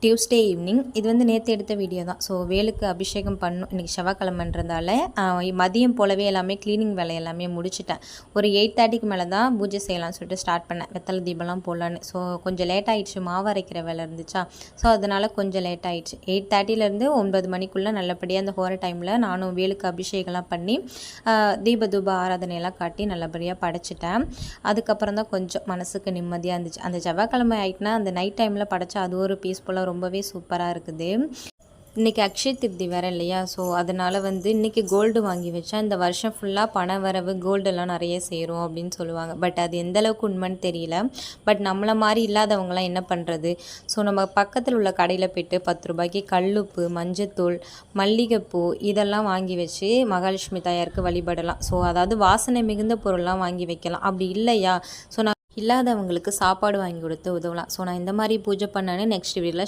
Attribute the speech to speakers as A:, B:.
A: Tuesday evening இது வந்து நேற்று எடுத்த வீடியோ தான். ஸோ வேலுக்கு அபிஷேகம் பண்ணும். இன்றைக்கி செவ்வாய்க்கிழமைன்றதால மதியம் போலவே எல்லாமே க்ளீனிங் வேலை எல்லாமே முடிச்சிட்டேன். ஒரு 8:30க்கு மேலே தான் பூஜை செய்யலாம்னு சொல்லிட்டு ஸ்டார்ட் பண்ணேன். வெத்தலை தீபம்லாம் போடலான்னு. ஸோ கொஞ்சம் லேட் ஆகிடுச்சு, மாவு அரைக்கிற வேலை இருந்துச்சா. ஸோ அதனால் கொஞ்சம் லேட் ஆகிடுச்சு. 8:30லேருந்து 9 மணிக்குள்ளே நல்லபடியாக அந்த ஹோர டைமில் நானும் வேலுக்கு அபிஷேகம்லாம் பண்ணி தூப ஆராதனையெல்லாம் காட்டி நல்லபடியாக படைச்சிட்டேன். அதுக்கப்புறம் தான் கொஞ்சம் மனசுக்கு நிம்மதியாக இருந்துச்சு. அந்த செவ்வாய்க்கிழமை ஆகிட்டுனா அந்த நைட் டைமில் படைச்சா அது ஒரு பீஸ்ஃபுல்லாக ரொம்பவே சூப்பராக இருக்குது. இன்றைக்கி அக்ஷய திருதி வேறு இல்லையா. ஸோ அதனால் வந்து இன்றைக்கி கோல்டு வாங்கி வச்சா இந்த வருஷம் ஃபுல்லாக பண வரவு கோல்டெல்லாம் நிறைய சேரும் அப்படின்னு சொல்லுவாங்க. பட் அது எந்தளவுக்கு உண்மைன்னு தெரியல. பட் நம்மளை மாதிரி இல்லாதவங்களாம் என்ன பண்ணுறது. ஸோ நம்ம பக்கத்தில் உள்ள கடையில் போய்ட்டு 10 ரூபாய்க்கு கல்லுப்பு, மஞ்சத்தூள், மல்லிகைப்பூ இதெல்லாம் வாங்கி வச்சு மகாலட்சுமி தாயாருக்கு வழிபடலாம். ஸோ அதாவது வாசனை மிகுந்த பொருள்லாம் வாங்கி வைக்கலாம். அப்படி இல்லையா, ஸோ நான் இல்லாதவங்களுக்கு சாப்பாடு வாங்கி கொடுத்து உதவலாம். ஸோ நான் இந்த மாதிரி பூஜை பண்ணேன்னு நெக்ஸ்ட் வீடியோவில்